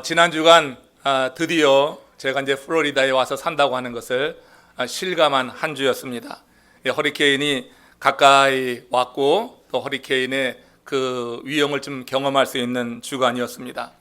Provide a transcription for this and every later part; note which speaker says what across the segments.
Speaker 1: 지난 주간 드디어 제가 이제 플로리다에 와서 산다고 하는 것을 실감한 한 주였습니다. 허리케인이 가까이 왔고 또 허리케인의 그 위험을 좀 경험할 수 있는 주간이었습니다.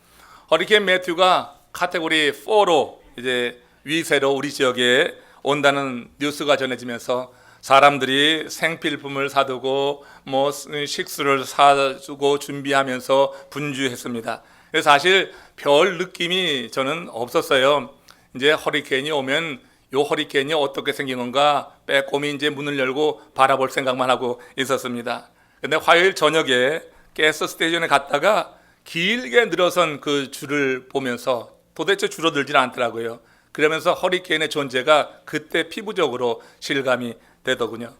Speaker 1: 허리케인 매튜가 카테고리 4로 이제 위세로 우리 지역에 온다는 뉴스가 전해지면서 사람들이 생필품을 사두고 뭐 식수를 사두고 준비하면서 분주했습니다. 그래서 사실 별 느낌이 저는 없었어요. 이제 허리케인이 오면 요 허리케인이 어떻게 생긴 건가 빼꼼히 이제 문을 열고 바라볼 생각만 하고 있었습니다. 근데 화요일 저녁에 가스 스테이션에 갔다가 길게 늘어선 그 줄을 보면서 도대체 줄어들질 않더라고요. 그러면서 허리케인의 존재가 그때 피부적으로 실감이 되더군요.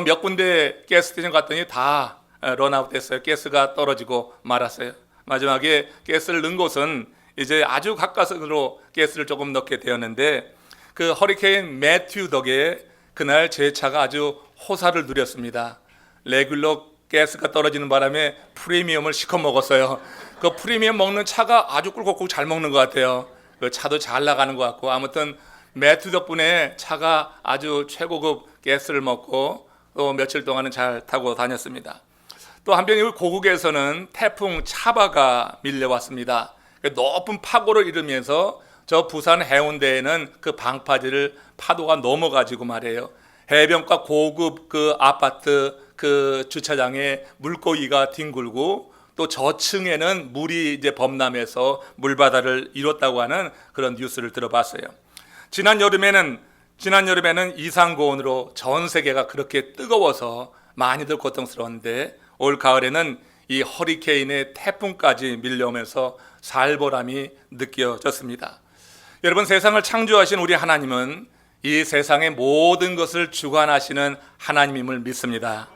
Speaker 1: 몇 군데 가스 스테이션 갔더니 다 런아웃 됐어요. 가스가 떨어지고 말았어요. 마지막에 가스를 넣은 곳은 이제 아주 가까스로 가스를 조금 넣게 되었는데 그 허리케인 매튜 덕에 그날 제 차가 아주 호사를 누렸습니다. 레귤러 가스가 떨어지는 바람에 프리미엄을 시커 먹었어요. 그 프리미엄 먹는 차가 아주 꿀꺽꿀 잘 먹는 것 같아요. 그 차도 잘 나가는 것 같고 아무튼 매튜 덕분에 차가 아주 최고급 가스를 먹고 또 며칠 동안은 잘 타고 다녔습니다. 또 한편 고국에서는 태풍 차바가 밀려왔습니다. 높은 파고를 이루면서 저 부산 해운대에는 그 방파제를 파도가 넘어가지고 말이에요. 해변가 고급 그 아파트 그 주차장에 물고기가 뒹굴고 또 저층에는 물이 이제 범람해서 물바다를 이뤘다고 하는 그런 뉴스를 들어봤어요. 지난 여름에는 이상고온으로 전 세계가 그렇게 뜨거워서 많이들 고통스러웠는데 올 가을에는 이 허리케인의 태풍까지 밀려오면서 살벌함이 느껴졌습니다. 여러분, 세상을 창조하신 우리 하나님은 이 세상의 모든 것을 주관하시는 하나님임을 믿습니다.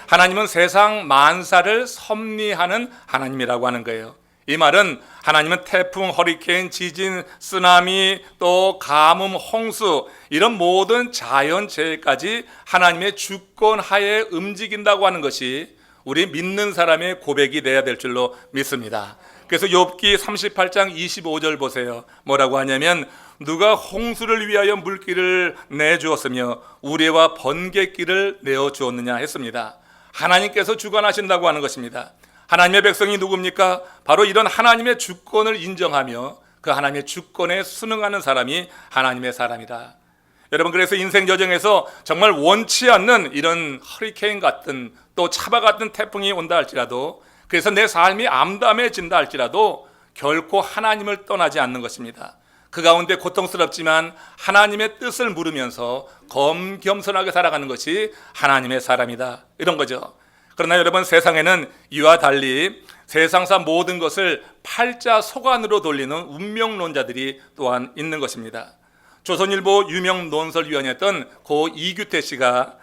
Speaker 1: 하나님은 세상 만사를 섭리하는 하나님이라고 하는 거예요. 이 말은 하나님은 태풍, 허리케인, 지진, 쓰나미, 또 가뭄, 홍수 이런 모든 자연재해까지 하나님의 주권 하에 움직인다고 하는 것이 우리 믿는 사람의 고백이 돼야 될 줄로 믿습니다. 그래서 욥기 38장 25절 보세요. 뭐라고 하냐면 누가 홍수를 위하여 물길을 내주었으며 우레와 번갯길을 내어주었느냐 했습니다. 하나님께서 주관하신다고 하는 것입니다. 하나님의 백성이 누굽니까? 바로 이런 하나님의 주권을 인정하며 그 하나님의 주권에 순응하는 사람이 하나님의 사람이다. 여러분, 그래서 인생 여정에서 정말 원치 않는 이런 허리케인 같은 또 차바 같은 태풍이 온다 할지라도, 그래서 내 삶이 암담해진다 할지라도 결코 하나님을 떠나지 않는 것입니다. 그 가운데 고통스럽지만 하나님의 뜻을 물으면서 겸손하게 살아가는 것이 하나님의 사람이다, 이런 거죠. 그러나 여러분, 세상에는 이와 달리 세상사 모든 것을 팔자 소관으로 돌리는 운명론자들이 또한 있는 것입니다. 조선일보 유명 논설위원이었던 고 이규태 씨가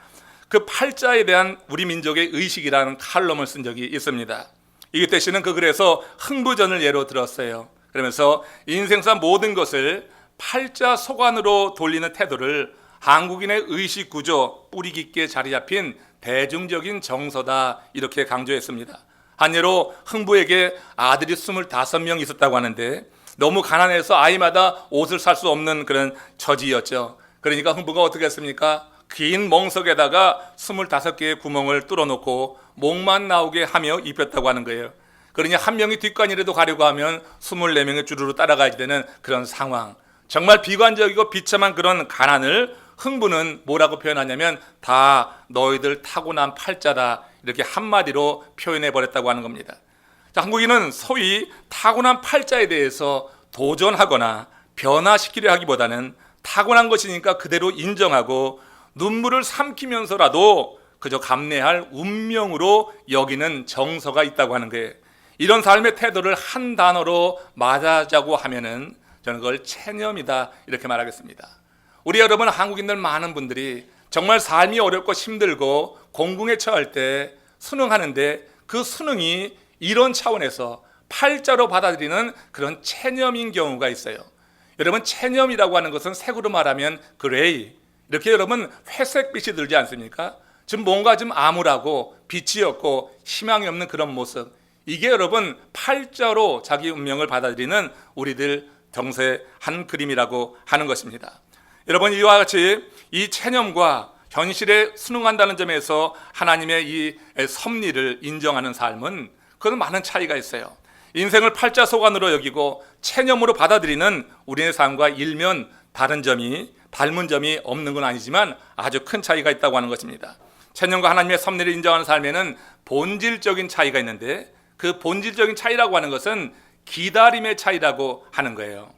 Speaker 1: 그 팔자에 대한 우리 민족의 의식이라는 칼럼을 쓴 적이 있습니다. 이규태 씨는 그 글에서 흥부전을 예로 들었어요. 그러면서 인생사 모든 것을 팔자 소관으로 돌리는 태도를 한국인의 의식 구조 뿌리 깊게 자리 잡힌 대중적인 정서다, 이렇게 강조했습니다. 한 예로 흥부에게 아들이 25명 있었다고 하는데 너무 가난해서 아이마다 옷을 살 수 없는 그런 처지였죠. 그러니까 흥부가 어떻게 했습니까? 긴 멍석에다가 25개의 구멍을 뚫어놓고 목만 나오게 하며 입혔다고 하는 거예요. 그러니 한 명이 뒷간이라도 가려고 하면 24명의 주르르 따라가야 되는 그런 상황. 정말 비관적이고 비참한 그런 가난을 흥부는 뭐라고 표현하냐면 다 너희들 타고난 팔자다, 이렇게 한마디로 표현해 버렸다고 하는 겁니다. 자, 한국인은 소위 타고난 팔자에 대해서 도전하거나 변화시키려 하기보다는 타고난 것이니까 그대로 인정하고 눈물을 삼키면서라도 그저 감내할 운명으로 여기는 정서가 있다고 하는 거예요. 이런 삶의 태도를 한 단어로 말하자고 하면은 저는 그걸 체념이다, 이렇게 말하겠습니다. 우리 여러분, 한국인들 많은 분들이 정말 삶이 어렵고 힘들고 공궁에 처할 때 순응하는데 그 순응이 이런 차원에서 팔자로 받아들이는 그런 체념인 경우가 있어요. 여러분, 체념이라고 하는 것은 색으로 말하면 그레이, 이렇게 여러분 회색빛이 들지 않습니까? 지금 뭔가 좀 암울하고 빛이 없고 희망이 없는 그런 모습, 이게 여러분 팔자로 자기 운명을 받아들이는 우리들 정세한 그림이라고 하는 것입니다. 여러분, 이와 같이 이 체념과 현실에 순응한다는 점에서 하나님의 이 섭리를 인정하는 삶은 그건 많은 차이가 있어요. 인생을 팔자 소관으로 여기고 체념으로 받아들이는 우리의 삶과 일면 닮은 점이 없는 건 아니지만 아주 큰 차이가 있다고 하는 것입니다. 체념과 하나님의 섭리를 인정하는 삶에는 본질적인 차이가 있는데, 그 본질적인 차이라고 하는 것은 기다림의 차이라고 하는 거예요.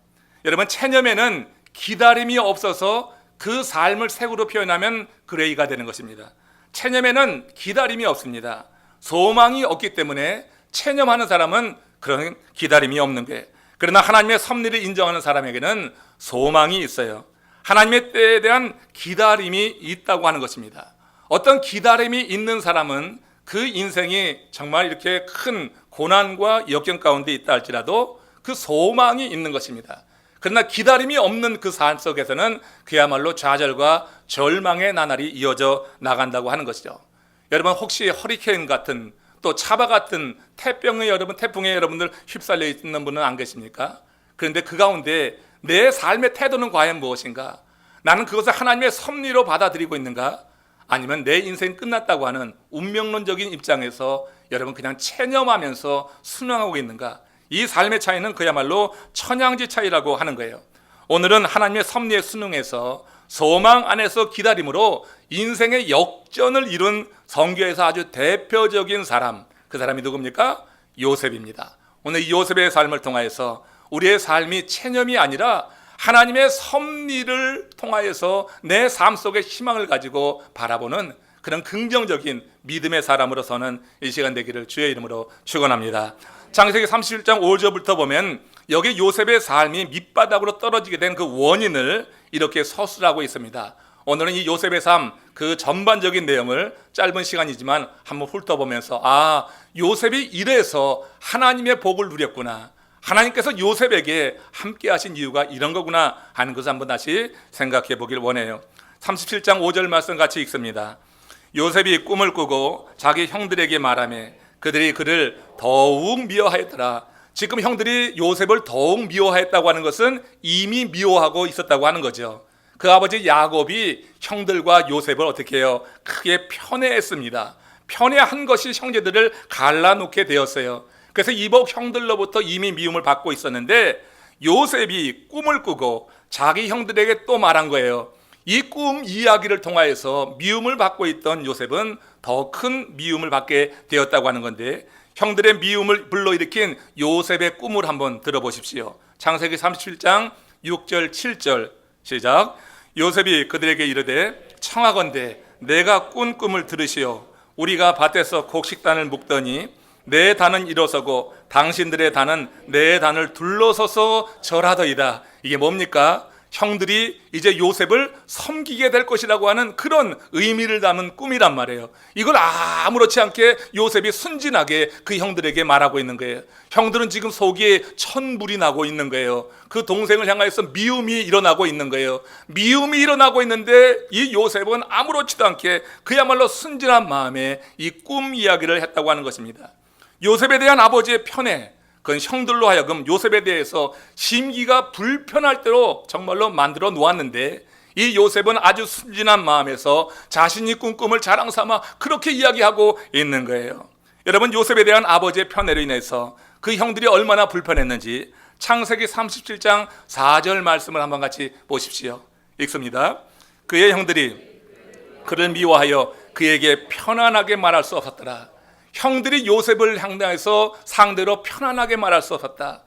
Speaker 1: 여러분, 체념에는 기다림이 없어서 그 삶을 색으로 표현하면 그레이가 되는 것입니다. 체념에는 기다림이 없습니다. 소망이 없기 때문에 체념하는 사람은 그런 기다림이 없는 거예요. 그러나 하나님의 섭리를 인정하는 사람에게는 소망이 있어요. 하나님의 때에 대한 기다림이 있다고 하는 것입니다. 어떤 기다림이 있는 사람은 그 인생이 정말 이렇게 큰 고난과 역경 가운데 있다 할지라도 그 소망이 있는 것입니다. 그러나 기다림이 없는 그 삶 속에서는 그야말로 좌절과 절망의 나날이 이어져 나간다고 하는 것이죠. 여러분, 혹시 허리케인 같은 또 차바 같은 태풍에 여러분들 휩쓸려 있는 분은 안 계십니까? 그런데 그 가운데 내 삶의 태도는 과연 무엇인가? 나는 그것을 하나님의 섭리로 받아들이고 있는가? 아니면 내 인생이 끝났다고 하는 운명론적인 입장에서 여러분 그냥 체념하면서 순응하고 있는가? 이 삶의 차이는 그야말로 천양지 차이라고 하는 거예요. 오늘은 하나님의 섭리에 순응해서 소망 안에서 기다림으로 인생의 역전을 이룬 성경에서 아주 대표적인 사람, 그 사람이 누굽니까? 요셉입니다. 오늘 이 요셉의 삶을 통하여서 우리의 삶이 체념이 아니라 하나님의 섭리를 통하여서 내 삶 속에 희망을 가지고 바라보는 그런 긍정적인 믿음의 사람으로서는 이 시간 되기를 주의 이름으로 축원합니다. 창세기 37장 5절부터 보면 여기 요셉의 삶이 밑바닥으로 떨어지게 된 그 원인을 이렇게 서술하고 있습니다. 오늘은 이 요셉의 삶 그 전반적인 내용을 짧은 시간이지만 한번 훑어보면서 요셉이 이래서 하나님의 복을 누렸구나, 하나님께서 요셉에게 함께 하신 이유가 이런 거구나 하는 것을 한번 다시 생각해 보길 원해요. 37장 5절 말씀 같이 읽습니다. 요셉이 꿈을 꾸고 자기 형들에게 말하며 그들이 그를 더욱 미워하였더라. 지금 형들이 요셉을 더욱 미워하였다고 하는 것은 이미 미워하고 있었다고 하는 거죠. 그 아버지 야곱이 형들과 요셉을 어떻게 해요? 크게 편애했습니다. 편애한 것이 형제들을 갈라놓게 되었어요. 그래서 이복 형들로부터 이미 미움을 받고 있었는데 요셉이 꿈을 꾸고 자기 형들에게 또 말한 거예요. 이 꿈 이야기를 통하여서 미움을 받고 있던 요셉은 더 큰 미움을 받게 되었다고 하는 건데, 형들의 미움을 불러일으킨 요셉의 꿈을 한번 들어보십시오. 창세기 37장 6절 7절 시작. 요셉이 그들에게 이르되 청하건대 내가 꾼 꿈을 들으시오. 우리가 밭에서 곡식단을 묶더니 내 단은 일어서고 당신들의 단은 내 단을 둘러서서 절하더이다. 이게 뭡니까? 형들이 이제 요셉을 섬기게 될 것이라고 하는 그런 의미를 담은 꿈이란 말이에요. 이걸 아무렇지 않게 요셉이 순진하게 그 형들에게 말하고 있는 거예요. 형들은 지금 속에 천불이 나고 있는 거예요. 그 동생을 향하여서 미움이 일어나고 있는 거예요. 미움이 일어나고 있는데 이 요셉은 아무렇지도 않게 그야말로 순진한 마음에 이 꿈 이야기를 했다고 하는 것입니다. 요셉에 대한 아버지의 편애, 그건 형들로 하여금 요셉에 대해서 심기가 불편할 대로 정말로 만들어 놓았는데, 이 요셉은 아주 순진한 마음에서 자신이 꾼 꿈을 자랑 삼아 그렇게 이야기하고 있는 거예요. 여러분, 요셉에 대한 아버지의 편애로 인해서 그 형들이 얼마나 불편했는지 창세기 37장 4절 말씀을 한번 같이 보십시오. 읽습니다. 그의 형들이 그를 미워하여 그에게 편안하게 말할 수 없었더라. 형들이 요셉을 향해서 상대로 편안하게 말할 수 없었다.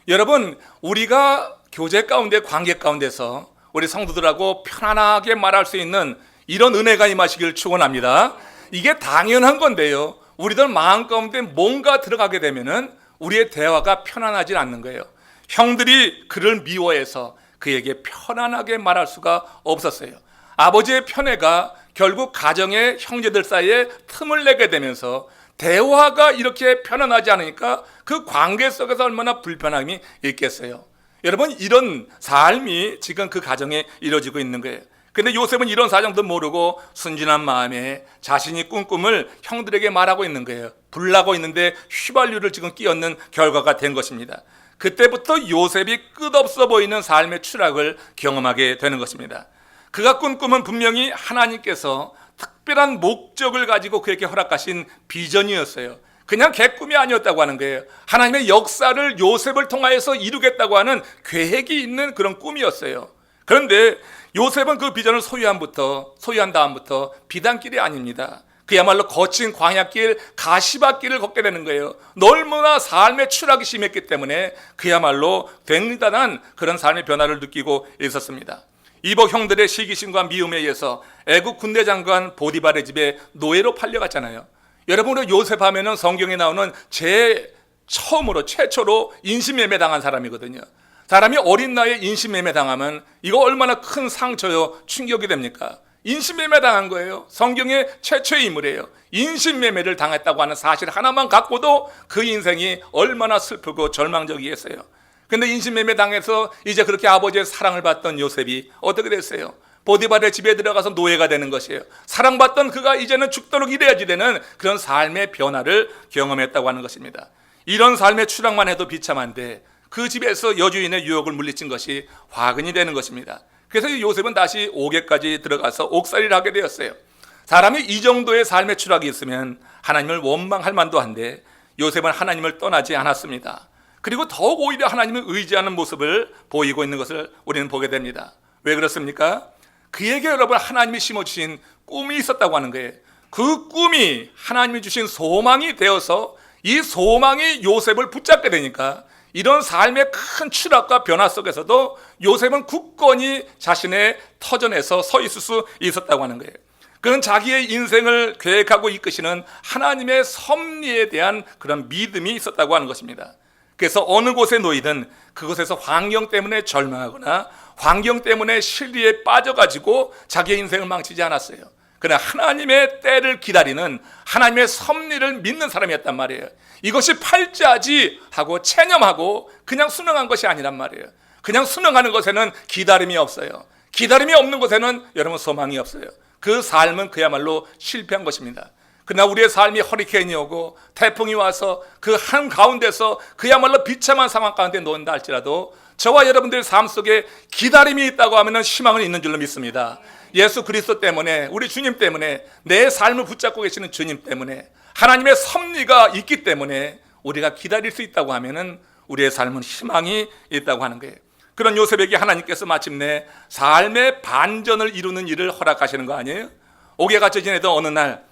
Speaker 1: 여러분, 우리가 교제 가운데, 관계 가운데서 우리 성도들하고 편안하게 말할 수 있는 이런 은혜가 임하시길 축원합니다. 이게 당연한 건데요, 우리들 마음 가운데 뭔가 들어가게 되면은 우리의 대화가 편안하지 않는 거예요. 형들이 그를 미워해서 그에게 편안하게 말할 수가 없었어요. 아버지의 편애가 결국 가정의 형제들 사이에 틈을 내게 되면서 대화가 이렇게 편안하지 않으니까 그 관계 속에서 얼마나 불편함이 있겠어요. 여러분, 이런 삶이 지금 그 가정에 이루어지고 있는 거예요. 근데 요셉은 이런 사정도 모르고 순진한 마음에 자신이 꾼 꿈을 형들에게 말하고 있는 거예요. 불나고 있는데 휘발유를 지금 끼얹는 결과가 된 것입니다. 그때부터 요셉이 끝없어 보이는 삶의 추락을 경험하게 되는 것입니다. 그가 꾼 꿈은 분명히 하나님께서 특별한 목적을 가지고 그에게 허락하신 비전이었어요. 그냥 개꿈이 아니었다고 하는 거예요. 하나님의 역사를 요셉을 통하여서 이루겠다고 하는 계획이 있는 그런 꿈이었어요. 그런데 요셉은 그 비전을 소유한 다음부터 비단길이 아닙니다. 그야말로 거친 광야길, 가시밭길을 걷게 되는 거예요. 너무나 삶의 추락이 심했기 때문에 그야말로 굉장한 그런 삶의 변화를 느끼고 있었습니다. 이복 형들의 시기심과 미움에 의해서 애국 군대 장관 보디발의 집에 노예로 팔려갔잖아요. 여러분, 우리 요셉 하면은 성경에 나오는 최초로 인신매매 당한 사람이거든요. 사람이 어린 나이에 인신매매 당하면 이거 얼마나 큰 상처요, 충격이 됩니까? 인신매매 당한 거예요. 성경의 최초의 인물이에요. 인신매매를 당했다고 하는 사실 하나만 갖고도 그 인생이 얼마나 슬프고 절망적이겠어요. 근데 인신매매 당해서 이제 그렇게 아버지의 사랑을 받던 요셉이 어떻게 됐어요? 보디발의 집에 들어가서 노예가 되는 것이에요. 사랑받던 그가 이제는 죽도록 일해야지 되는 그런 삶의 변화를 경험했다고 하는 것입니다. 이런 삶의 추락만 해도 비참한데 그 집에서 여주인의 유혹을 물리친 것이 화근이 되는 것입니다. 그래서 요셉은 다시 옥에까지 들어가서 옥살이를 하게 되었어요. 사람이 이 정도의 삶의 추락이 있으면 하나님을 원망할 만도 한데 요셉은 하나님을 떠나지 않았습니다. 그리고 더욱 오히려 하나님을 의지하는 모습을 보이고 있는 것을 우리는 보게 됩니다. 왜 그렇습니까? 그에게 여러분 하나님이 심어주신 꿈이 있었다고 하는 거예요. 그 꿈이 하나님이 주신 소망이 되어서 이 소망이 요셉을 붙잡게 되니까 이런 삶의 큰 추락과 변화 속에서도 요셉은 굳건히 자신의 터전에서 서 있을 수 있었다고 하는 거예요. 그는 자기의 인생을 계획하고 이끄시는 하나님의 섭리에 대한 그런 믿음이 있었다고 하는 것입니다. 그래서 어느 곳에 놓이든 그곳에서 환경 때문에 절망하거나 환경 때문에 실리에 빠져가지고 자기의 인생을 망치지 않았어요. 그러나 하나님의 때를 기다리는 하나님의 섭리를 믿는 사람이었단 말이에요. 이것이 팔자지 하고 체념하고 그냥 순응한 것이 아니란 말이에요. 그냥 순응하는 것에는 기다림이 없어요. 기다림이 없는 것에는 여러분 소망이 없어요. 그 삶은 그야말로 실패한 것입니다. 그러나 우리의 삶이 허리케인이 오고 태풍이 와서 그 한가운데서 그야말로 비참한 상황 가운데 놓는다 할지라도 저와 여러분들의 삶 속에 기다림이 있다고 하면 희망은 있는 줄로 믿습니다. 예수 그리스도 때문에, 우리 주님 때문에, 내 삶을 붙잡고 계시는 주님 때문에, 하나님의 섭리가 있기 때문에 우리가 기다릴 수 있다고 하면 우리의 삶은 희망이 있다고 하는 거예요. 그런 요셉에게 하나님께서 마침내 삶의 반전을 이루는 일을 허락하시는 거 아니에요? 옥에 갇혀 지내던 어느 날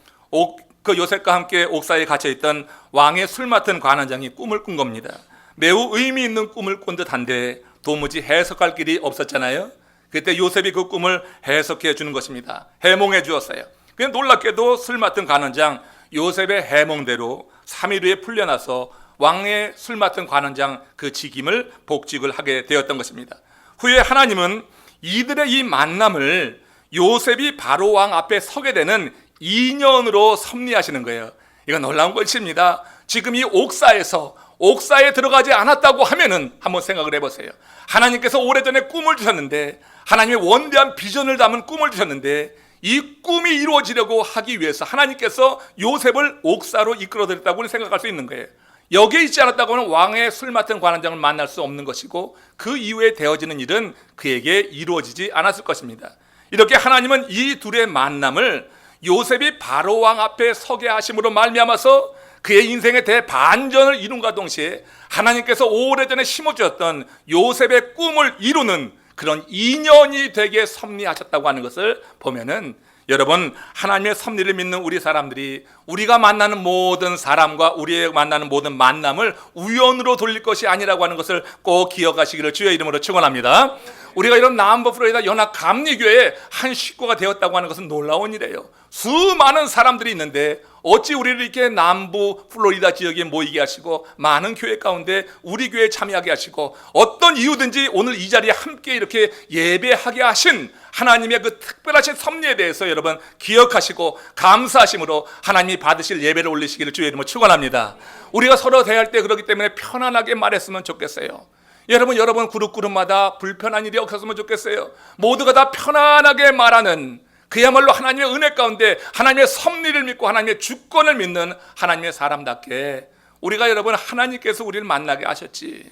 Speaker 1: 그 요셉과 함께 옥사에 갇혀있던 왕의 술 맡은 관원장이 꿈을 꾼 겁니다. 매우 의미 있는 꿈을 꾼 듯한데 도무지 해석할 길이 없었잖아요. 그때 요셉이 그 꿈을 해석해 주는 것입니다. 해몽해 주었어요. 그냥 놀랍게도 술 맡은 관원장 요셉의 해몽대로 3일 후에 풀려나서 왕의 술 맡은 관원장 그 직임을 복직을 하게 되었던 것입니다. 후에 하나님은 이들의 이 만남을 요셉이 바로 왕 앞에 서게 되는 인연으로 섭리하시는 거예요. 이건 놀라운 것입니다. 지금 이 옥사에 들어가지 않았다고 하면은 한번 생각을 해보세요. 하나님께서 오래전에 꿈을 주셨는데, 하나님의 원대한 비전을 담은 꿈을 주셨는데, 이 꿈이 이루어지려고 하기 위해서 하나님께서 요셉을 옥사로 이끌어들였다고 생각할 수 있는 거예요. 여기에 있지 않았다고 하면 왕의 술 맡은 관원장을 만날 수 없는 것이고 그 이후에 되어지는 일은 그에게 이루어지지 않았을 것입니다. 이렇게 하나님은 이 둘의 만남을 요셉이 바로 왕 앞에 서게 하심으로 말미암아서 그의 인생의 대반전을 이룬과 동시에 하나님께서 오래전에 심어주었던 요셉의 꿈을 이루는 그런 인연이 되게 섭리하셨다고 하는 것을 보면은 여러분, 하나님의 섭리를 믿는 우리 사람들이 우리가 만나는 모든 사람과 우리의 만나는 모든 만남을 우연으로 돌릴 것이 아니라고 하는 것을 꼭 기억하시기를 주의 이름으로 축원합니다. 우리가 이런 남부 플로리다 연합 감리교회의 한 식구가 되었다고 하는 것은 놀라운 일이에요. 수많은 사람들이 있는데 어찌 우리를 이렇게 남부 플로리다 지역에 모이게 하시고 많은 교회 가운데 우리 교회에 참여하게 하시고 어떤 이유든지 오늘 이 자리에 함께 이렇게 예배하게 하신 하나님의 그 특별하신 섭리에 대해서 여러분 기억하시고 감사하심으로 하나님이 받으실 예배를 올리시기를 주의 이름으로 축원합니다. 우리가 서로 대할 때 그렇기 때문에 편안하게 말했으면 좋겠어요. 여러분 그룹마다 불편한 일이 없었으면 좋겠어요. 모두가 다 편안하게 말하는, 그야말로 하나님의 은혜 가운데 하나님의 섭리를 믿고 하나님의 주권을 믿는 하나님의 사람답게 우리가 여러분 하나님께서 우리를 만나게 하셨지,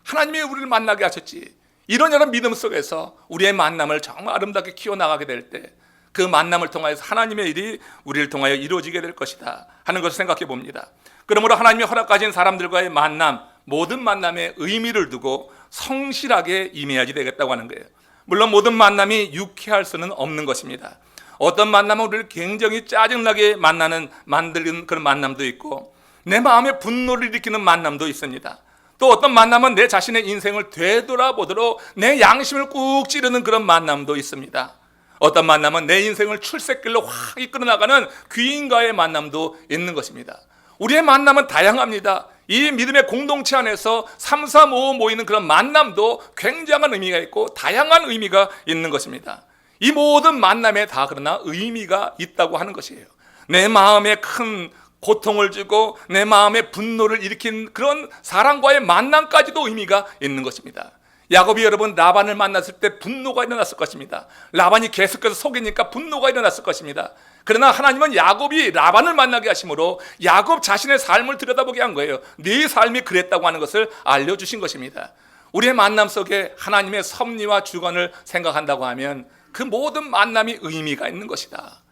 Speaker 1: 하나님이 우리를 만나게 하셨지, 이런 여러 믿음 속에서 우리의 만남을 정말 아름답게 키워나가게 될 때 그 만남을 통하여서 하나님의 일이 우리를 통하여 이루어지게 될 것이다 하는 것을 생각해 봅니다. 그러므로 하나님이 허락하신 사람들과의 만남, 모든 만남에 의미를 두고 성실하게 임해야지 되겠다고 하는 거예요. 물론 모든 만남이 유쾌할 수는 없는 것입니다. 어떤 만남은 우리를 굉장히 짜증나게 만드는 그런 만남도 있고, 내 마음에 분노를 일으키는 만남도 있습니다. 또 어떤 만남은 내 자신의 인생을 되돌아보도록 내 양심을 꾹 찌르는 그런 만남도 있습니다. 어떤 만남은 내 인생을 출세길로 확 이끌어 나가는 귀인과의 만남도 있는 것입니다. 우리의 만남은 다양합니다. 이 믿음의 공동체 안에서 3, 4, 5 모이는 그런 만남도 굉장한 의미가 있고 다양한 의미가 있는 것입니다. 이 모든 만남에 다 그러나 의미가 있다고 하는 것이에요. 내 마음에 큰 고통을 주고 내 마음에 분노를 일으킨 그런 사람과의 만남까지도 의미가 있는 것입니다. 야곱이 여러분 라반을 만났을 때 분노가 일어났을 것입니다. 라반이 계속해서 속이니까 분노가 일어났을 것입니다. 그러나 하나님은 야곱이 라반을 만나게 하심으로 야곱 자신의 삶을 들여다보게 한 거예요. 네 삶이 그랬다고 하는 것을 알려주신 것입니다. 우리의 만남 속에 하나님의 섭리와 주권을 생각한다고 하면 그 모든 만남이 의미가 있는 것이다.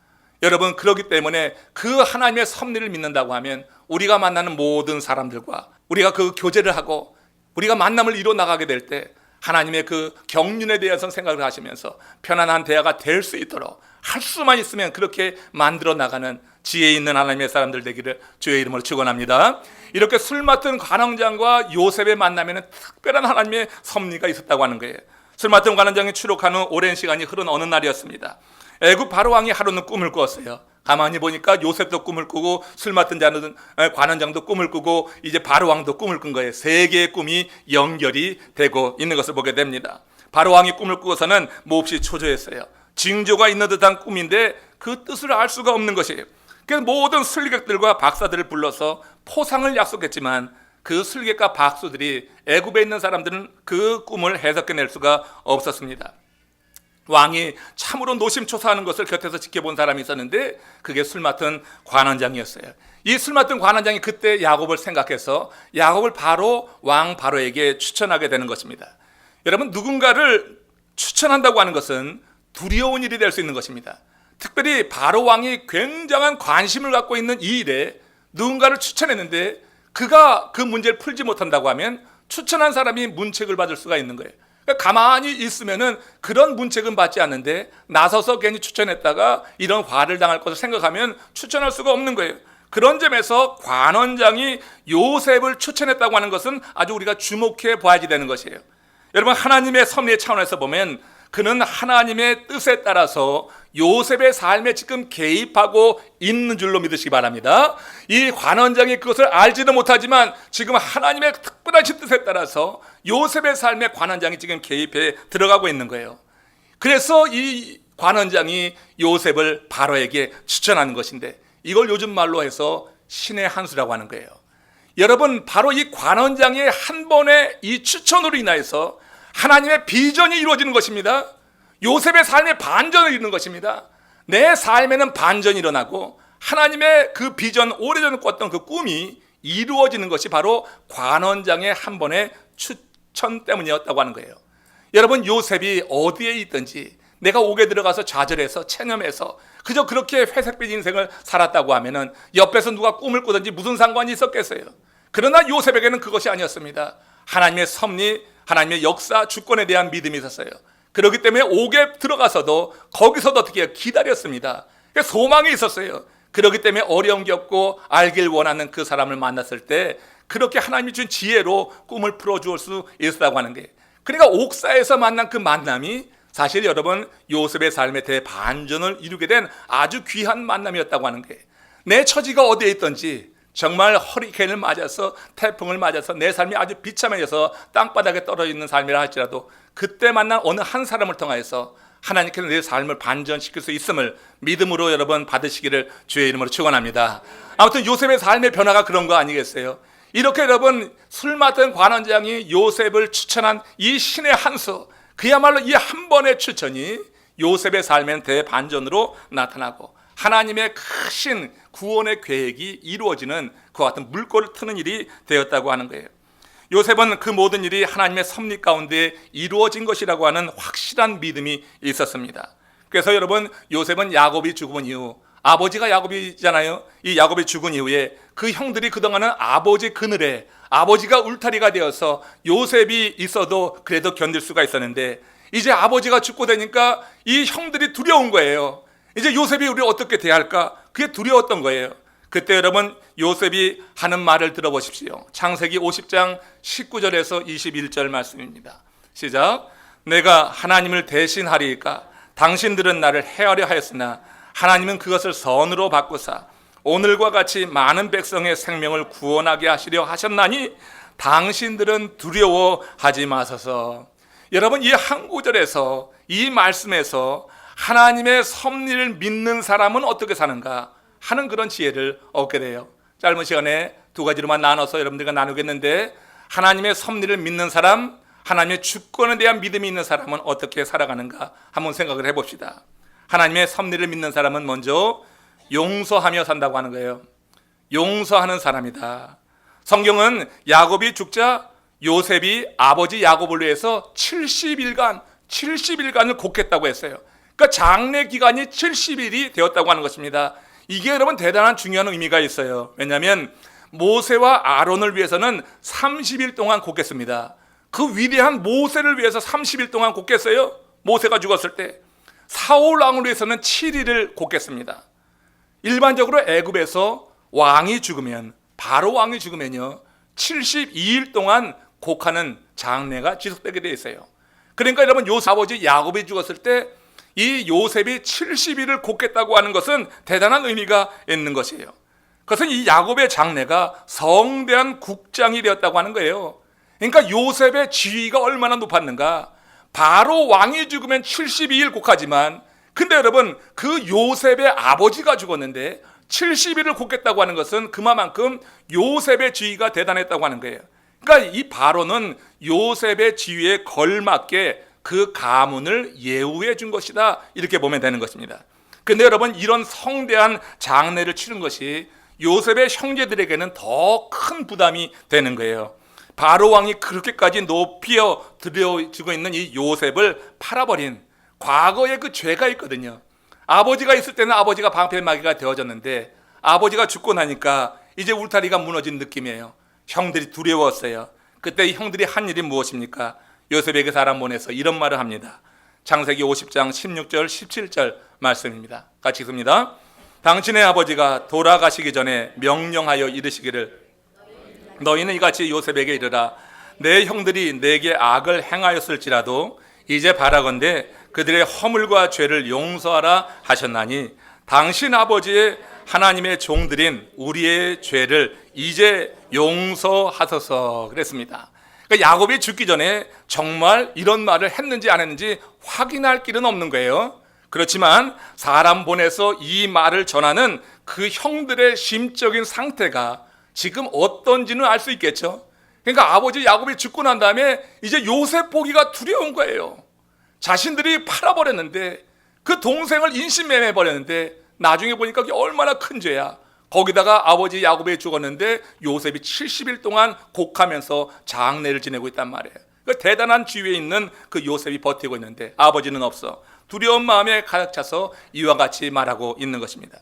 Speaker 1: 여러분, 그렇기 때문에 그 하나님의 섭리를 믿는다고 하면 우리가 만나는 모든 사람들과 우리가 그 교제를 하고 우리가 만남을 이루어 나가게 될 때 하나님의 그 경륜에 대해서 생각을 하시면서 편안한 대화가 될 수 있도록 할 수만 있으면 그렇게 만들어 나가는 지혜 있는 하나님의 사람들 되기를 주의 이름으로 축원합니다. 이렇게 술 맡은 관원장과 요셉의 만남에는 특별한 하나님의 섭리가 있었다고 하는 거예요. 술 맡은 관원장이 추록한 후 오랜 시간이 흐른 어느 날이었습니다. 애굽 바로왕이 하루는 꿈을 꾸었어요. 가만히 보니까 요셉도 꿈을 꾸고 술 맡은 자는 관원장도 꿈을 꾸고 이제 바로왕도 꿈을 꾼 거예요. 세 개의 꿈이 연결이 되고 있는 것을 보게 됩니다. 바로왕이 꿈을 꾸고서는 몹시 초조했어요. 징조가 있는 듯한 꿈인데 그 뜻을 알 수가 없는 것이에요. 그래서 모든 술객들과 박사들을 불러서 포상을 약속했지만 그 술객과 박수들이 애굽에 있는 사람들은 그 꿈을 해석해낼 수가 없었습니다. 왕이 참으로 노심초사하는 것을 곁에서 지켜본 사람이 있었는데 그게 술 맡은 관원장이었어요. 이 술 맡은 관원장이 그때 야곱을 생각해서 야곱을 바로 왕 바로에게 추천하게 되는 것입니다. 여러분, 누군가를 추천한다고 하는 것은 두려운 일이 될 수 있는 것입니다. 특별히 바로 왕이 굉장한 관심을 갖고 있는 이 일에 누군가를 추천했는데 그가 그 문제를 풀지 못한다고 하면 추천한 사람이 문책을 받을 수가 있는 거예요. 가만히 있으면은 그런 문책은 받지 않는데 나서서 괜히 추천했다가 이런 화를 당할 것을 생각하면 추천할 수가 없는 거예요. 그런 점에서 관원장이 요셉을 추천했다고 하는 것은 아주 우리가 주목해 봐야지 되는 것이에요. 여러분, 하나님의 섭리의 차원에서 보면 그는 하나님의 뜻에 따라서 요셉의 삶에 지금 개입하고 있는 줄로 믿으시기 바랍니다. 이 관원장이 그것을 알지도 못하지만 지금 하나님의 특별하신 뜻에 따라서 요셉의 삶에 관원장이 지금 개입해 들어가고 있는 거예요. 그래서 이 관원장이 요셉을 바로에게 추천하는 것인데 이걸 요즘 말로 해서 신의 한 수라고 하는 거예요. 여러분, 바로 이 관원장의 한 번의 이 추천으로 인하여서 하나님의 비전이 이루어지는 것입니다. 요셉의 삶에 반전을 이루는 것입니다. 내 삶에는 반전이 일어나고 하나님의 그 비전, 오래전에 꿨던 그 꿈이 이루어지는 것이 바로 관원장의 한 번의 추천 때문이었다고 하는 거예요. 여러분, 요셉이 어디에 있든지 내가 옥에 들어가서 좌절해서 체념해서 그저 그렇게 회색빛 인생을 살았다고 하면은 옆에서 누가 꿈을 꾸든지 무슨 상관이 있었겠어요. 그러나 요셉에게는 그것이 아니었습니다. 하나님의 섭리, 하나님의 역사, 주권에 대한 믿음이 있었어요. 그렇기 때문에 옥에 들어가서도 거기서도 어떻게 기다렸습니다. 소망이 있었어요. 그렇기 때문에 어려움 겪고 알길 원하는 그 사람을 만났을 때 그렇게 하나님이 준 지혜로 꿈을 풀어주올 수 있었다고 하는 거예요. 그러니까 옥사에서 만난 그 만남이 사실 여러분 요셉의 삶에 대반전을 이루게 된 아주 귀한 만남이었다고 하는 거예요. 내 처지가 어디에 있든지 정말 허리케인을 맞아서 태풍을 맞아서 내 삶이 아주 비참해져서 땅바닥에 떨어져 있는 삶이라 할지라도 그때 만난 어느 한 사람을 통하여서 하나님께서 내 삶을 반전시킬 수 있음을 믿음으로 여러분 받으시기를 주의 이름으로 축원합니다. 아무튼 요셉의 삶의 변화가 그런 거 아니겠어요? 이렇게 여러분 술 맡은 관원장이 요셉을 추천한 이 신의 한 수, 그야말로 이 한 번의 추천이 요셉의 삶엔 대반전으로 나타나고 하나님의 크신 구원의 계획이 이루어지는 그와 같은 물꼬를 트는 일이 되었다고 하는 거예요. 요셉은 그 모든 일이 하나님의 섭리 가운데 이루어진 것이라고 하는 확실한 믿음이 있었습니다. 그래서 여러분, 요셉은 야곱이 죽은 이후, 아버지가 야곱이잖아요. 이 야곱이 죽은 이후에 그 형들이 그동안은 아버지 그늘에 아버지가 울타리가 되어서 요셉이 있어도 그래도 견딜 수가 있었는데, 이제 아버지가 죽고 되니까 이 형들이 두려운 거예요. 이제 요셉이 우리를 어떻게 대할까? 그게 두려웠던 거예요. 그때 여러분, 요셉이 하는 말을 들어보십시오. 창세기 50장 19절에서 21절 말씀입니다. 시작. 내가 하나님을 대신하리이까? 당신들은 나를 해하려 하였으나 하나님은 그것을 선으로 바꾸사 오늘과 같이 많은 백성의 생명을 구원하게 하시려 하셨나니 당신들은 두려워하지 마소서. 여러분, 이 한 구절에서, 이 말씀에서 하나님의 섭리를 믿는 사람은 어떻게 사는가 하는 그런 지혜를 얻게 돼요. 짧은 시간에 두 가지로만 나눠서 여러분들과 나누겠는데, 하나님의 섭리를 믿는 사람, 하나님의 주권에 대한 믿음이 있는 사람은 어떻게 살아가는가 한번 생각을 해봅시다. 하나님의 섭리를 믿는 사람은 먼저 용서하며 산다고 하는 거예요. 용서하는 사람이다. 성경은 야곱이 죽자 요셉이 아버지 야곱을 위해서 70일간을 곡했다고 했어요. 그러니까 장례 기간이 70일이 되었다고 하는 것입니다. 이게 여러분 대단한 중요한 의미가 있어요. 왜냐하면 모세와 아론을 위해서는 30일 동안 곡했습니다. 그 위대한 모세를 위해서 30일 동안 곡했어요. 모세가 죽었을 때. 사울 왕을 위해서는 7일을 곡했습니다. 일반적으로 애굽에서 왕이 죽으면, 바로 왕이 죽으면요 72일 동안 곡하는 장례가 지속되게 되어 있어요. 그러니까 여러분, 요셉 아버지 야곱이 죽었을 때 이 요셉이 70일을 곡했다고 하는 것은 대단한 의미가 있는 것이에요. 그것은 이 야곱의 장례가 성대한 국장이 되었다고 하는 거예요. 그러니까 요셉의 지위가 얼마나 높았는가. 바로 왕이 죽으면 72일 곡하지만, 근데 여러분, 그 요셉의 아버지가 죽었는데 70일을 곡했다고 하는 것은 그만큼 요셉의 지위가 대단했다고 하는 거예요. 그러니까 이 바로는 요셉의 지위에 걸맞게 그 가문을 예우해 준 것이다, 이렇게 보면 되는 것입니다. 근데 여러분, 이런 성대한 장례를 치른 것이 요셉의 형제들에게는 더 큰 부담이 되는 거예요. 바로 왕이 그렇게까지 높이 들여지고 있는 이 요셉을 팔아버린 과거의 그 죄가 있거든요. 아버지가 있을 때는 아버지가 방패막이가 되어졌는데, 아버지가 죽고 나니까 이제 울타리가 무너진 느낌이에요. 형들이 두려웠어요. 그때 이 형들이 한 일이 무엇입니까? 요셉에게 사람 보내서 이런 말을 합니다. 창세기 50장 16절 17절 말씀입니다. 같이 읽습니다. 당신의 아버지가 돌아가시기 전에 명령하여 이르시기를, 너희는 이같이 요셉에게 이르라. 내 형들이 내게 악을 행하였을지라도 이제 바라건대 그들의 허물과 죄를 용서하라 하셨나니 당신 아버지의 하나님의 종들인 우리의 죄를 이제 용서하소서 그랬습니다. 그러니까 야곱이 죽기 전에 정말 이런 말을 했는지 안 했는지 확인할 길은 없는 거예요. 그렇지만 사람 보내서 이 말을 전하는 그 형들의 심적인 상태가 지금 어떤지는 알 수 있겠죠. 그러니까 아버지 야곱이 죽고 난 다음에 이제 요셉 보기가 두려운 거예요. 자신들이 팔아버렸는데, 그 동생을 인신매매해버렸는데, 나중에 보니까 그게 얼마나 큰 죄야. 거기다가 아버지 야곱이 죽었는데 요셉이 70일 동안 곡하면서 장례를 지내고 있단 말이에요. 그 대단한 지위에 있는 그 요셉이 버티고 있는데 아버지는 없어. 두려운 마음에 가득 차서 이와 같이 말하고 있는 것입니다.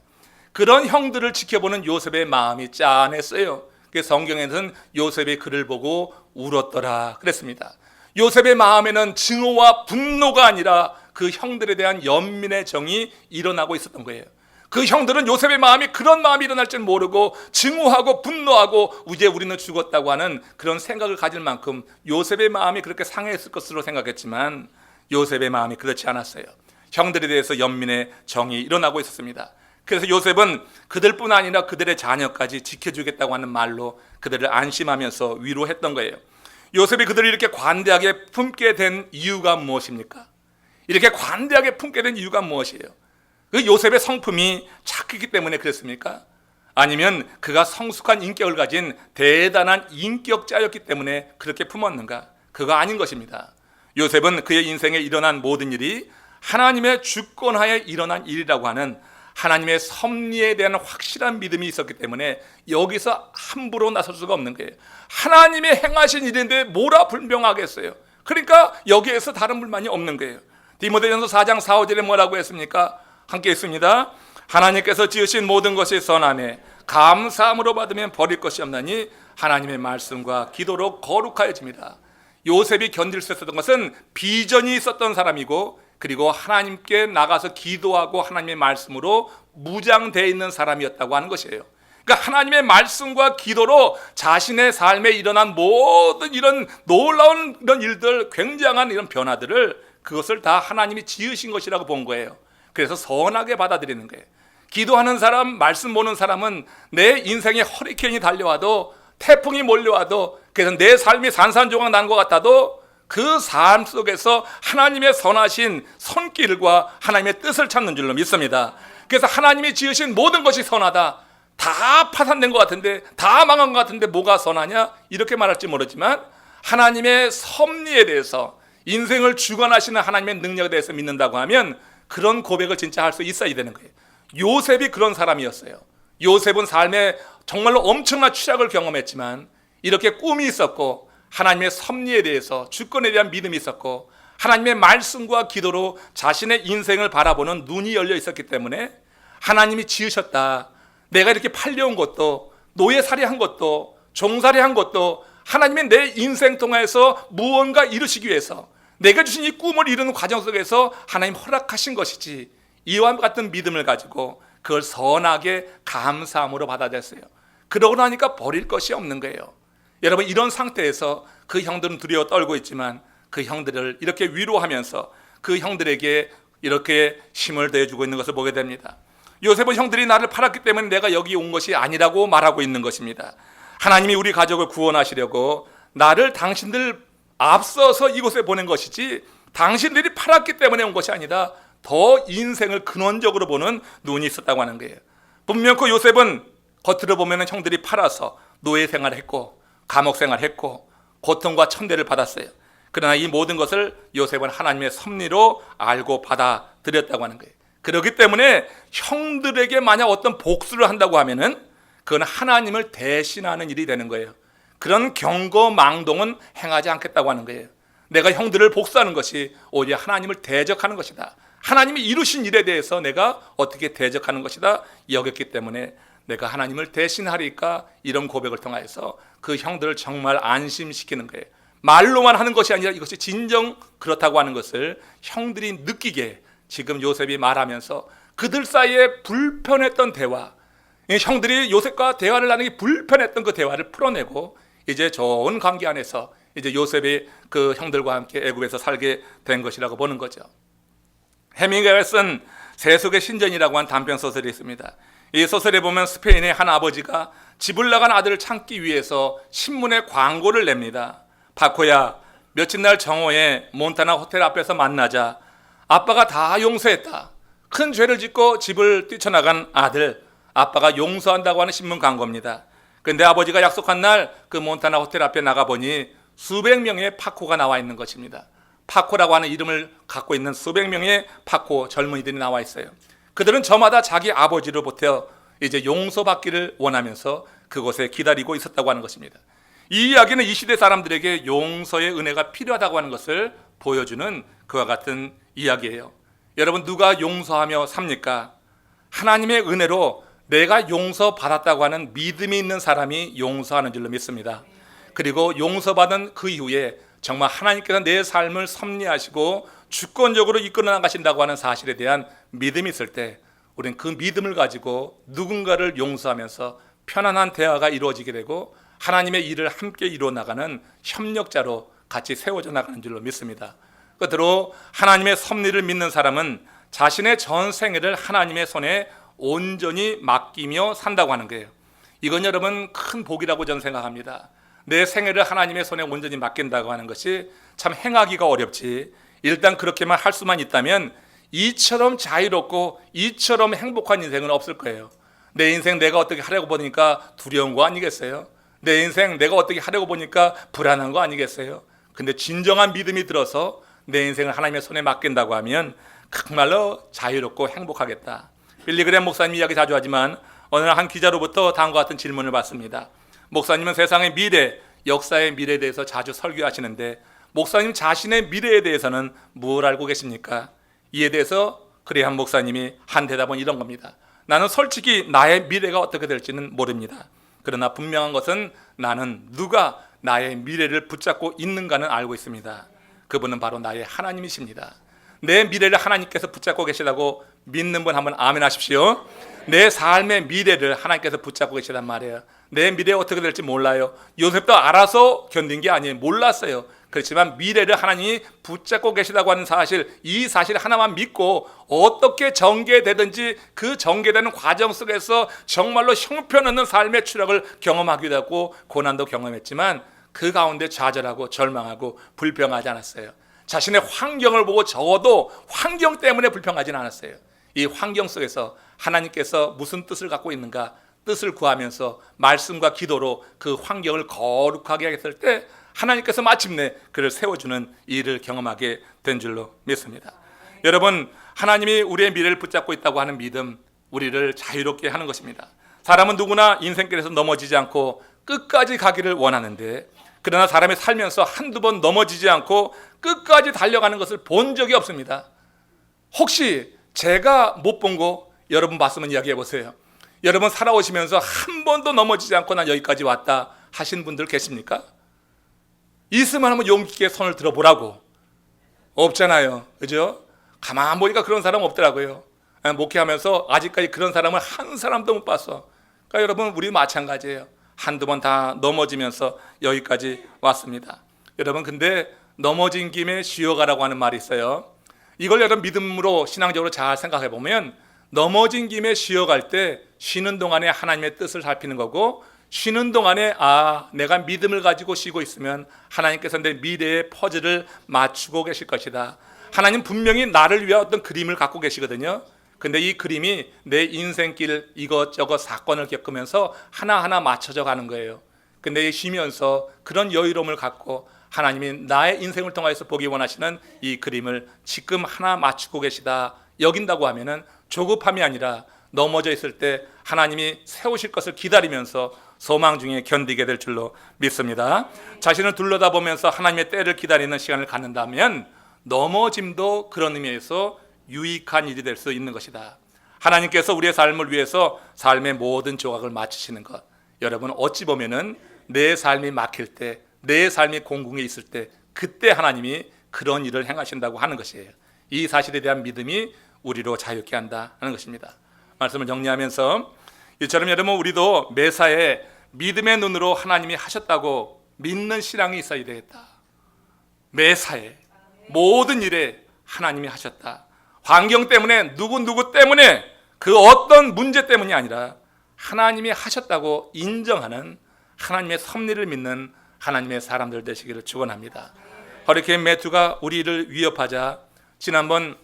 Speaker 1: 그런 형들을 지켜보는 요셉의 마음이 짠했어요. 그래서 성경에는 요셉의 글을 보고 울었더라 그랬습니다. 요셉의 마음에는 증오와 분노가 아니라 그 형들에 대한 연민의 정이 일어나고 있었던 거예요. 그 형들은 요셉의 마음이 그런 마음이 일어날 줄 모르고 증오하고 분노하고 이제 우리는 죽었다고 하는 그런 생각을 가질 만큼 요셉의 마음이 그렇게 상해했을 것으로 생각했지만, 요셉의 마음이 그렇지 않았어요. 형들에 대해서 연민의 정이 일어나고 있었습니다. 그래서 요셉은 그들뿐 아니라 그들의 자녀까지 지켜주겠다고 하는 말로 그들을 안심하면서 위로했던 거예요. 요셉이 그들을 이렇게 관대하게 품게 된 이유가 무엇입니까? 이렇게 관대하게 품게 된 이유가 무엇이에요? 그 요셉의 성품이 착했기 때문에 그랬습니까? 아니면 그가 성숙한 인격을 가진 대단한 인격자였기 때문에 그렇게 품었는가? 그거 아닌 것입니다. 요셉은 그의 인생에 일어난 모든 일이 하나님의 주권하에 일어난 일이라고 하는 하나님의 섭리에 대한 확실한 믿음이 있었기 때문에 여기서 함부로 나설 수가 없는 거예요. 하나님이 행하신 일인데 뭐라 불명하겠어요? 그러니까 여기에서 다른 불만이 없는 거예요. 디모데전서 4장 4, 5절에 뭐라고 했습니까? 함께 있습니다. 하나님께서 지으신 모든 것이 선하매 감사함으로 받으면 버릴 것이 없나니 하나님의 말씀과 기도로 거룩하여집니다. 요셉이 견딜 수 있었던 것은 비전이 있었던 사람이고, 그리고 하나님께 나가서 기도하고 하나님의 말씀으로 무장되어 있는 사람이었다고 하는 것이에요. 그러니까 하나님의 말씀과 기도로 자신의 삶에 일어난 모든 이런 놀라운 이런 일들, 굉장한 이런 변화들을, 그것을 다 하나님이 지으신 것이라고 본 거예요. 그래서 선하게 받아들이는 거예요. 기도하는 사람, 말씀 보는 사람은 내 인생에 허리케인이 달려와도, 태풍이 몰려와도, 그래서 내 삶이 산산조각 난 것 같아도 그 삶 속에서 하나님의 선하신 손길과 하나님의 뜻을 찾는 줄로 믿습니다. 그래서 하나님이 지으신 모든 것이 선하다. 다 파산된 것 같은데, 다 망한 것 같은데 뭐가 선하냐? 이렇게 말할지 모르지만 하나님의 섭리에 대해서, 인생을 주관하시는 하나님의 능력에 대해서 믿는다고 하면 그런 고백을 진짜 할 수 있어야 되는 거예요. 요셉이 그런 사람이었어요. 요셉은 삶에 정말로 엄청난 취약을 경험했지만 이렇게 꿈이 있었고, 하나님의 섭리에 대해서, 주권에 대한 믿음이 있었고, 하나님의 말씀과 기도로 자신의 인생을 바라보는 눈이 열려 있었기 때문에 하나님이 지으셨다, 내가 이렇게 팔려온 것도, 노예살이한 것도, 종살이한 것도 하나님이 내 인생 통해서 무언가 이루시기 위해서, 내가 주신 이 꿈을 이루는 과정 속에서 하나님 허락하신 것이지, 이와 같은 믿음을 가지고 그걸 선하게 감사함으로 받아들였어요. 그러고 나니까 버릴 것이 없는 거예요. 여러분, 이런 상태에서 그 형들은 두려워 떨고 있지만 그 형들을 이렇게 위로하면서 그 형들에게 이렇게 힘을 더해주고 있는 것을 보게 됩니다. 요셉은 형들이 나를 팔았기 때문에 내가 여기 온 것이 아니라고 말하고 있는 것입니다. 하나님이 우리 가족을 구원하시려고 나를 당신들 앞서서 이곳에 보낸 것이지, 당신들이 팔았기 때문에 온 것이 아니라 더 인생을 근원적으로 보는 눈이 있었다고 하는 거예요. 분명히 요셉은 겉으로 보면 형들이 팔아서 노예 생활을 했고 감옥 생활을 했고 고통과 천대를 받았어요. 그러나 이 모든 것을 요셉은 하나님의 섭리로 알고 받아들였다고 하는 거예요. 그렇기 때문에 형들에게 만약 어떤 복수를 한다고 하면은 그건 하나님을 대신하는 일이 되는 거예요. 그런 경거망동은 행하지 않겠다고 하는 거예요. 내가 형들을 복수하는 것이 오히려 하나님을 대적하는 것이다. 하나님이 이루신 일에 대해서 내가 어떻게 대적하는 것이다 여겼기 때문에 내가 하나님을 대신하리까, 이런 고백을 통해서 그 형들을 정말 안심시키는 거예요. 말로만 하는 것이 아니라 이것이 진정 그렇다고 하는 것을 형들이 느끼게 지금 요셉이 말하면서 그들 사이에 불편했던 대화, 형들이 요셉과 대화를 나누기 불편했던 그 대화를 풀어내고 이제 좋은 관계 안에서 이제 요셉이 그 형들과 함께 애굽에서 살게 된 것이라고 보는 거죠. 해밍웨이가 쓴 세속의 신전이라고 한 단편 소설이 있습니다. 이 소설에 보면 스페인의 한 아버지가 집을 나간 아들을 찾기 위해서 신문에 광고를 냅니다. 파코야, 며칠 날 정오에 몬타나 호텔 앞에서 만나자. 아빠가 다 용서했다. 큰 죄를 짓고 집을 뛰쳐나간 아들, 아빠가 용서한다고 하는 신문 광고입니다. 그런데 아버지가 약속한 날 그 몬타나 호텔 앞에 나가보니 수백 명의 파코가 나와 있는 것입니다. 파코라고 하는 이름을 갖고 있는 수백 명의 파코 젊은이들이 나와 있어요. 그들은 저마다 자기 아버지로부터 이제 용서받기를 원하면서 그곳에 기다리고 있었다고 하는 것입니다. 이 이야기는 이 시대 사람들에게 용서의 은혜가 필요하다고 하는 것을 보여주는 그와 같은 이야기예요. 여러분, 누가 용서하며 삽니까? 하나님의 은혜로 내가 용서받았다고 하는 믿음이 있는 사람이 용서하는 줄로 믿습니다. 그리고 용서받은 그 이후에 정말 하나님께서 내 삶을 섭리하시고 주권적으로 이끌어 나가신다고 하는 사실에 대한 믿음이 있을 때 우리는 그 믿음을 가지고 누군가를 용서하면서 편안한 대화가 이루어지게 되고 하나님의 일을 함께 이루어 나가는 협력자로 같이 세워져 나가는 줄로 믿습니다. 끝으로 하나님의 섭리를 믿는 사람은 자신의 전 생애를 하나님의 손에 온전히 맡기며 산다고 하는 거예요. 이건 여러분 큰 복이라고 저는 생각합니다. 내 생애를 하나님의 손에 온전히 맡긴다고 하는 것이 참 행하기가 어렵지, 일단 그렇게만 할 수만 있다면 이처럼 자유롭고 이처럼 행복한 인생은 없을 거예요. 내 인생 내가 어떻게 하려고 보니까 두려운 거 아니겠어요? 내 인생 내가 어떻게 하려고 보니까 불안한 거 아니겠어요? 근데 진정한 믿음이 들어서 내 인생을 하나님의 손에 맡긴다고 하면 정말로 자유롭고 행복하겠다. 빌리그램 목사님 이야기 자주 하지만 어느 날 한 기자로부터 다음과 같은 질문을 받습니다. 목사님은 세상의 미래, 역사의 미래에 대해서 자주 설교하시는데 목사님 자신의 미래에 대해서는 뭘 알고 계십니까? 이에 대해서 그래 한 목사님이 한 대답은 이런 겁니다. 나는 솔직히 나의 미래가 어떻게 될지는 모릅니다. 그러나 분명한 것은 나는 누가 나의 미래를 붙잡고 있는가는 알고 있습니다. 그분은 바로 나의 하나님이십니다. 내 미래를 하나님께서 붙잡고 계시다고 믿는 분 한번 아멘 하십시오. 내 삶의 미래를 하나님께서 붙잡고 계시단 말이에요. 내 미래가 어떻게 될지 몰라요. 요셉도 알아서 견딘 게 아니에요. 몰랐어요. 그렇지만 미래를 하나님이 붙잡고 계시다고 하는 사실, 이 사실 하나만 믿고 어떻게 전개되든지 그 전개되는 과정 속에서 정말로 형편없는 삶의 추락을 경험하기도 하고 고난도 경험했지만 그 가운데 좌절하고 절망하고 불평하지 않았어요. 자신의 환경을 보고 적어도 환경 때문에 불평하지는 않았어요. 이 환경 속에서 하나님께서 무슨 뜻을 갖고 있는가 뜻을 구하면서 말씀과 기도로 그 환경을 거룩하게 했을 때 하나님께서 마침내 그를 세워주는 일을 경험하게 된 줄로 믿습니다. 여러분, 하나님이 우리의 미래를 붙잡고 있다고 하는 믿음, 우리를 자유롭게 하는 것입니다. 사람은 누구나 인생길에서 넘어지지 않고 끝까지 가기를 원하는데, 그러나 사람이 살면서 한두 번 넘어지지 않고 끝까지 달려가는 것을 본 적이 없습니다. 혹시 제가 못 본 거 여러분 봤으면 이야기해 보세요. 여러분 살아오시면서 한 번도 넘어지지 않고 난 여기까지 왔다 하신 분들 계십니까? 있으면 한번 용기 있게 손을 들어보라고. 없잖아요, 그죠? 가만 보니까 그런 사람 없더라고요. 목회하면서 아직까지 그런 사람을 한 사람도 못 봤어. 그러니까 여러분, 우리 마찬가지예요. 한두 번 다 넘어지면서 여기까지 왔습니다. 여러분, 근데 넘어진 김에 쉬어가라고 하는 말이 있어요. 이걸 여러분 믿음으로 신앙적으로 잘 생각해 보면 넘어진 김에 쉬어갈 때 쉬는 동안에 하나님의 뜻을 살피는 거고, 쉬는 동안에 내가 믿음을 가지고 쉬고 있으면 하나님께서 내 미래의 퍼즐을 맞추고 계실 것이다. 하나님 분명히 나를 위한 어떤 그림을 갖고 계시거든요. 근데 이 그림이 내 인생길 이것저것 사건을 겪으면서 하나하나 맞춰져 가는 거예요. 근데 쉬면서 그런 여유로움을 갖고 하나님이 나의 인생을 통해서 보기 원하시는 이 그림을 지금 하나 맞추고 계시다 여긴다고 하면은 조급함이 아니라 넘어져 있을 때 하나님이 세우실 것을 기다리면서 소망 중에 견디게 될 줄로 믿습니다. 자신을 둘러다보면서 하나님의 때를 기다리는 시간을 갖는다면 넘어짐도 그런 의미에서 유익한 일이 될 수 있는 것이다. 하나님께서 우리의 삶을 위해서 삶의 모든 조각을 맞추시는 것, 여러분 어찌 보면은 내 삶이 막힐 때, 내 삶이 공궁에 있을 때 그때 하나님이 그런 일을 행하신다고 하는 것이에요. 이 사실에 대한 믿음이 우리로 자유케 한다 하는 것입니다. 말씀을 정리하면서 이처럼 여러분 우리도 매사에 믿음의 눈으로 하나님이 하셨다고 믿는 신앙이 있어야 되겠다. 매사에 모든 일에 하나님이 하셨다. 환경 때문에 누구 때문에 그 어떤 문제 때문이 아니라 하나님이 하셨다고 인정하는 하나님의 섭리를 믿는 하나님의 사람들 되시기를 축원합니다. 허리케인 매튜가 우리를 위협하자 지난번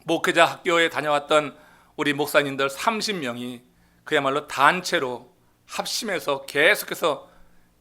Speaker 1: 목회자 학교에 다녀왔던 우리 목사님들 30명이 그야말로 단체로 합심해서 계속해서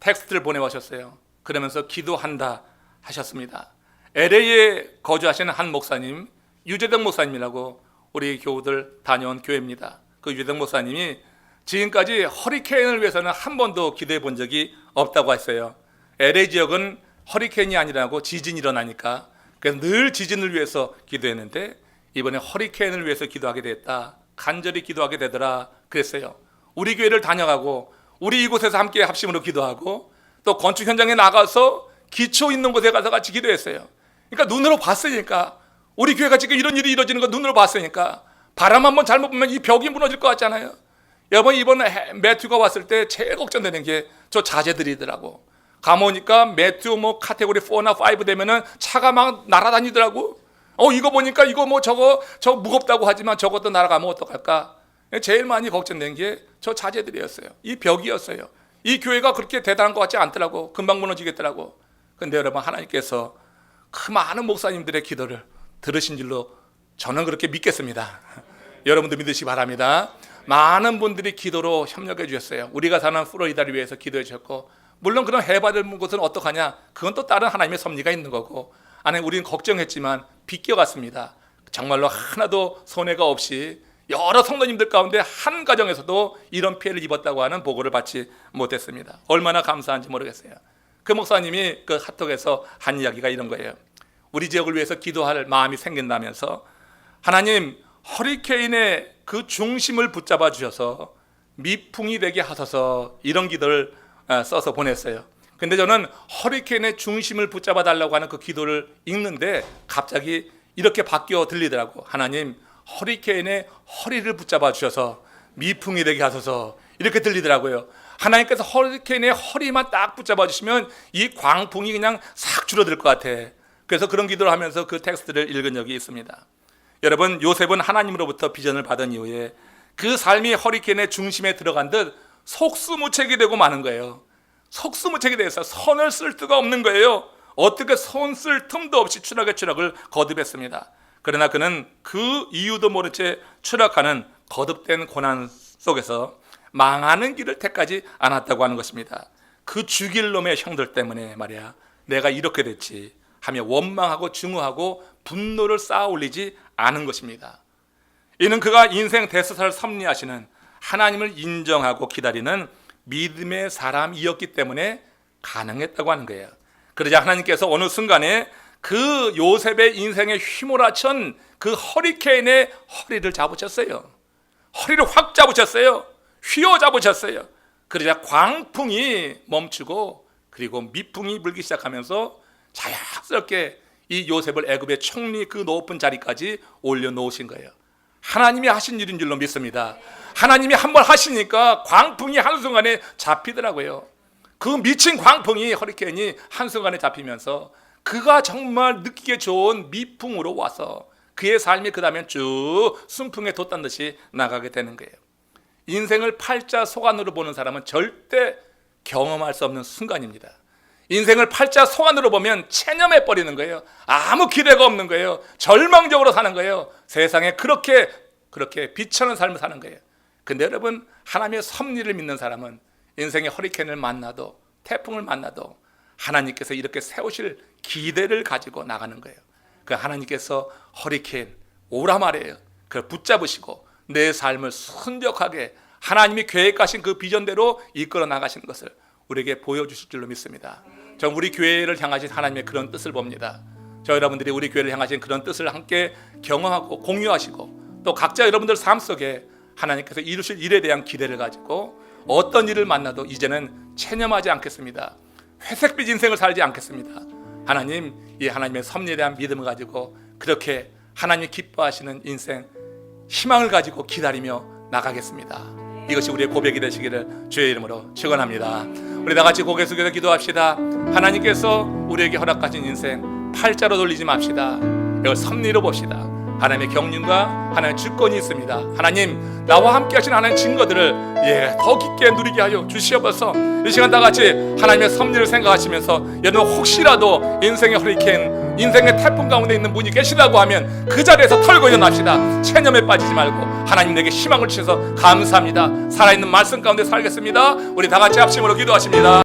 Speaker 1: 텍스트를 보내오셨어요. 그러면서 기도한다 하셨습니다. LA에 거주하시는 한 목사님, 유재덕 목사님이라고 우리 교우들 다녀온 교회입니다. 그 유재덕 목사님이 지금까지 허리케인을 위해서는 한 번도 기도해 본 적이 없다고 했어요. LA 지역은 허리케인이 아니라고 지진이 일어나니까 그래서 늘 지진을 위해서 기도했는데 이번에 허리케인을 위해서 기도하게 됐다. 간절히 기도하게 되더라 그랬어요. 우리 교회를 다녀가고 우리 이곳에서 함께 합심으로 기도하고 또 건축 현장에 나가서 기초 있는 곳에 가서 같이 기도했어요. 그러니까 눈으로 봤으니까 우리 교회가 지금 이런 일이 이루어지는 거 눈으로 봤으니까 바람 한번 잘못 보면 이 벽이 무너질 것 같잖아요. 여러분 이번에 매튜가 왔을 때 제일 걱정되는 게 저 자제들이더라고. 가보니까 매튜 카테고리 4나 5 되면은 차가 막 날아다니더라고. 이거 보니까 이거 저거 무겁다고 하지만 저것도 날아가면 어떡할까? 제일 많이 걱정된 게 저 자제들이었어요. 이 벽이었어요. 이 교회가 그렇게 대단한 것 같지 않더라고. 금방 무너지겠더라고. 근데 여러분 하나님께서 그 많은 목사님들의 기도를 들으신 줄로 저는 그렇게 믿겠습니다. 여러분도 믿으시기 바랍니다. 많은 분들이 기도로 협력해 주셨어요. 우리가 사는 플로리다를 위해서 기도해 주셨고, 물론 그런 해받을 곳은 어떡하냐, 그건 또 다른 하나님의 섭리가 있는 거고, 안에 우리는 걱정했지만 비껴갔습니다. 정말로 하나도 손해가 없이 여러 성도님들 가운데 한 가정에서도 이런 피해를 입었다고 하는 보고를 받지 못했습니다. 얼마나 감사한지 모르겠어요. 그 목사님이 그 카톡에서 한 이야기가 이런 거예요. 우리 지역을 위해서 기도할 마음이 생긴다면서 하나님, 허리케인의 그 중심을 붙잡아 주셔서 미풍이 되게 하소서, 이런 기도를 써서 보냈어요. 근데 저는 허리케인의 중심을 붙잡아 달라고 하는 그 기도를 읽는데 갑자기 이렇게 바뀌어 들리더라고. 하나님, 허리케인의 허리를 붙잡아 주셔서 미풍이 되게 하소서, 이렇게 들리더라고요. 하나님께서 허리케인의 허리만 딱 붙잡아 주시면 이 광풍이 그냥 싹 줄어들 것 같아. 그래서 그런 기도를 하면서 그 텍스트를 읽은 적이 있습니다. 여러분, 요셉은 하나님으로부터 비전을 받은 이후에 그 삶이 허리케인의 중심에 들어간 듯 속수무책이 되고 마는 거예요. 속수무책이 돼서 선을 쓸 데가 없는 거예요. 어떻게 손 쓸 틈도 없이 추락의 추락을 거듭했습니다. 그러나 그는 그 이유도 모른 채 추락하는 거듭된 고난 속에서 망하는 길을 택하지 않았다고 하는 것입니다. 그 죽일 놈의 형들 때문에 말이야, 내가 이렇게 됐지 하며 원망하고 증오하고 분노를 쌓아 올리지 않은 것입니다. 이는 그가 인생 대서사를 섭리하시는 하나님을 인정하고 기다리는 믿음의 사람이었기 때문에 가능했다고 하는 거예요. 그러자 하나님께서 어느 순간에 그 요셉의 인생에 휘몰아친 그 허리케인의 허리를 잡으셨어요. 허리를 확 잡으셨어요. 휘어 잡으셨어요. 그러자 광풍이 멈추고 그리고 미풍이 불기 시작하면서 자연스럽게 이 요셉을 애굽의 총리 그 높은 자리까지 올려놓으신 거예요. 하나님이 하신 일인 줄로 믿습니다. 하나님이 한번 하시니까 광풍이 한순간에 잡히더라고요. 그 미친 광풍이, 허리케인이 한순간에 잡히면서 그가 정말 느끼기 좋은 미풍으로 와서 그의 삶이 그 다음에 쭉 순풍에 돋단 듯이 나가게 되는 거예요. 인생을 팔자 속안으로 보는 사람은 절대 경험할 수 없는 순간입니다. 인생을 팔자 속안으로 보면 체념해 버리는 거예요. 아무 기대가 없는 거예요. 절망적으로 사는 거예요. 세상에 그렇게 비천한 삶을 사는 거예요. 근데 여러분, 하나님의 섭리를 믿는 사람은 인생의 허리케인을 만나도, 태풍을 만나도 하나님께서 이렇게 세우실 기대를 가지고 나가는 거예요. 그 하나님께서 허리케인 오라 말이에요. 그걸 붙잡으시고 내 삶을 순적하게 하나님이 계획하신 그 비전대로 이끌어 나가시는 것을 우리에게 보여주실 줄로 믿습니다. 저 우리 교회를 향하신 하나님의 그런 뜻을 봅니다. 저 여러분들이 우리 교회를 향하신 그런 뜻을 함께 경험하고 공유하시고 또 각자 여러분들 삶 속에 하나님께서 이루실 일에 대한 기대를 가지고 어떤 일을 만나도 이제는 체념하지 않겠습니다. 회색빛 인생을 살지 않겠습니다. 하나님, 이 하나님의 섭리에 대한 믿음을 가지고 그렇게 하나님이 기뻐하시는 인생, 희망을 가지고 기다리며 나가겠습니다. 이것이 우리의 고백이 되시기를 주의 이름으로 축원합니다. 우리 다 같이 고개 숙여서 기도합시다. 하나님께서 우리에게 허락하신 인생 팔자로 돌리지 맙시다. 이걸 섭리로 봅시다. 하나님의 경륜과 하나님의 주권이 있습니다. 하나님, 나와 함께 하신 하나님의 증거들을 더 깊게 누리게 하여 주시옵소서. 이 시간 다 같이 하나님의 섭리를 생각하시면서 여러분 혹시라도 인생의 허리케인, 인생의 태풍 가운데 있는 분이 계시다고 하면 그 자리에서 털고 일어납시다. 체념에 빠지지 말고 하나님 내게 희망을 주셔서 감사합니다. 살아있는 말씀 가운데 살겠습니다. 우리 다 같이 합심으로 기도하십니다.